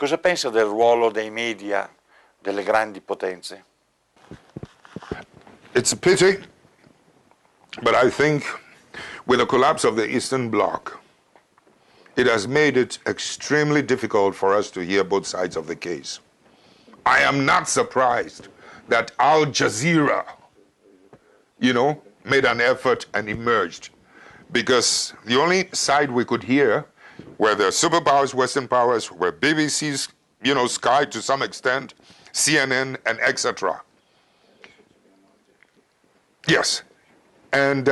Cosa pensa del ruolo dei media delle grandi potenze? It's a pity, but I think with the collapse of the Eastern Bloc, it has made it extremely difficult for us to hear both sides of the case. I am not surprised that Al Jazeera, made an effort and emerged, because the only side we could hear were the superpowers, Western powers, were BBC's, Sky to some extent, CNN, and etc. Yes. And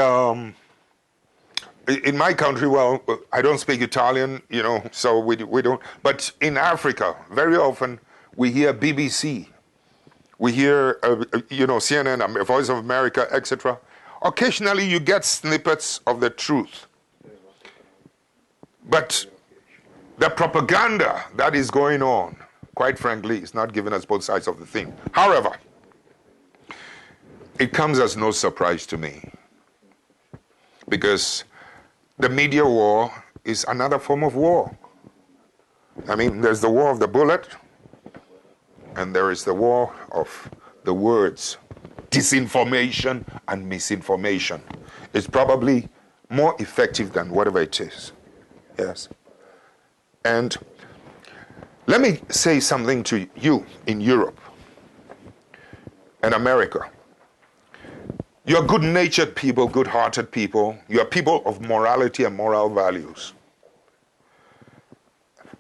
in my country, well, I don't speak Italian, so we don't. But in Africa, very often we hear BBC, we hear, CNN, Voice of America, etc. Occasionally you get snippets of the truth. But the propaganda that is going on, quite frankly, is not giving us both sides of the thing. However, it comes as no surprise to me, because the media war is another form of war. I mean, there's the war of the bullet, and there is the war of the words. Disinformation and misinformation. It's probably more effective than whatever it is. Yes. And let me say something to you in Europe and America. You're good-natured people, good-hearted people. You're people of morality and moral values.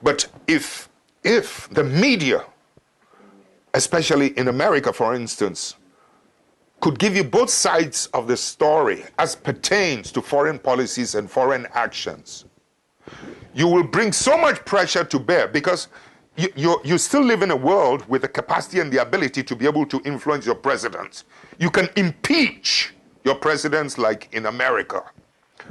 But if the media, especially in America, for instance, could give you both sides of the story as pertains to foreign policies and foreign actions, you will bring so much pressure to bear, because you still live in a world with the capacity and the ability to be able to influence your presidents. You can impeach your presidents like in America.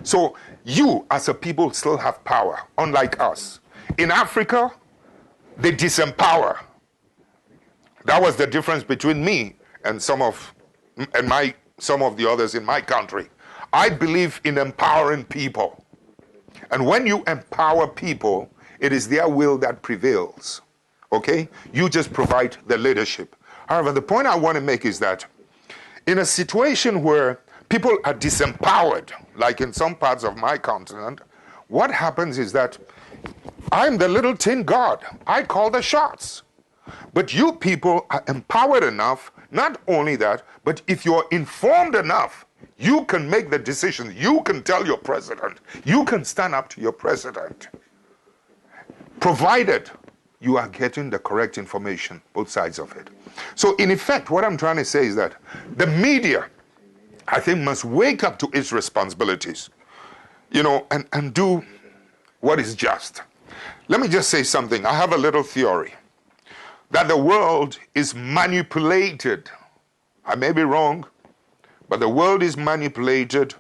So you, as a people, still have power, unlike us. In Africa, they disempower. That was the difference between me and some of the others in my country. I believe in empowering people. And when you empower people, it is their will that prevails. Okay? You just provide the leadership. However, the point I want to make is that in a situation where people are disempowered, like in some parts of my continent, what happens is that I'm the little tin god. I call the shots. But you people are empowered enough, not only that, but if you're informed enough, you can make the decisions. You can tell your president. You can stand up to your president. Provided you are getting the correct information, both sides of it. So in effect, what I'm trying to say is that the media, I think, must wake up to its responsibilities, and do what is just. Let me just say something. I have a little theory that the world is manipulated. I may be wrong, but the world is manipulated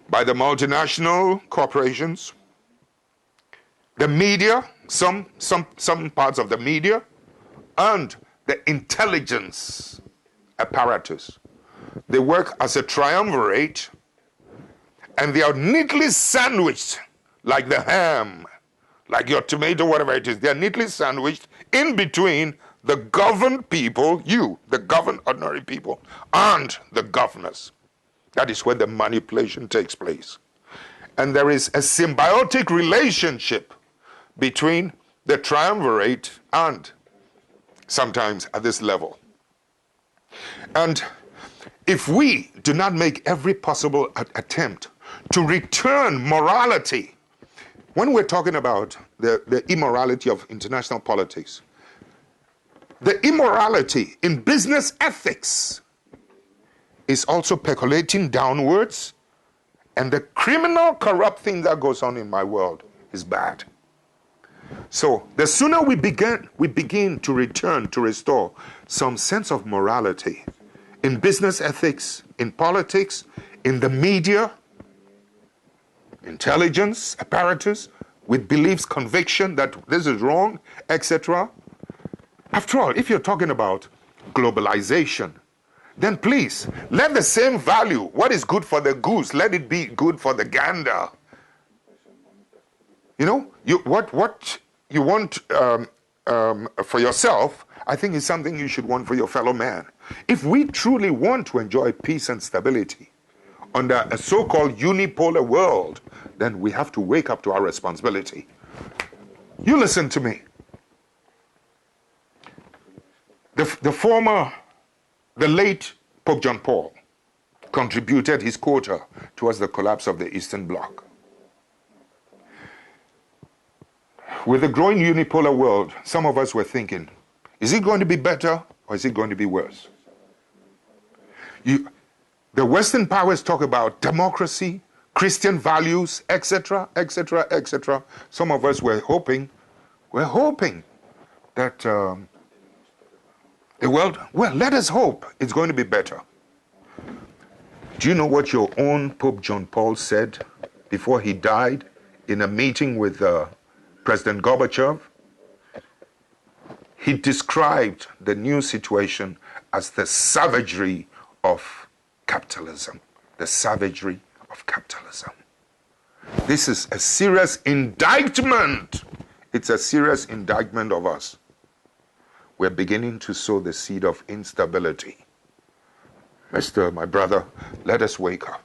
by the multinational corporations, the media, some parts of the media, and the intelligence apparatus. They work as a triumvirate, and they are neatly sandwiched like the ham, like your tomato, whatever it is. They are neatly sandwiched in between the governed people, the governed ordinary people, and the governors. That is where the manipulation takes place. And there is a symbiotic relationship between the triumvirate and sometimes at this level. And if we do not make every possible attempt to return morality, when we're talking about the immorality of international politics, the immorality in business ethics is also percolating downwards, and the criminal, corrupt thing that goes on in my world is bad. So the sooner we begin to return, to restore some sense of morality in business ethics, in politics, in the media, intelligence apparatus, with beliefs, conviction that this is wrong, etc. After all, if you're talking about globalization, then please, let the same value, what is good for the goose, let it be good for the gander. What you want for yourself, I think is something you should want for your fellow man. If we truly want to enjoy peace and stability under a so-called unipolar world, then we have to wake up to our responsibility. You listen to me. The late Pope John Paul contributed his quota towards the collapse of the Eastern Bloc. With the growing unipolar world, some of us were thinking, is it going to be better or is it going to be worse? The Western powers talk about democracy, Christian values, etc., etc., etc. Some of us were hoping that the world, well, let us hope it's going to be better. Do you know what your own Pope John Paul said before he died in a meeting with President Gorbachev? He described the new situation as the savagery of capitalism. The savagery of capitalism. This is a serious indictment. It's a serious indictment of us. We're beginning to sow the seed of instability. My brother, let us wake up.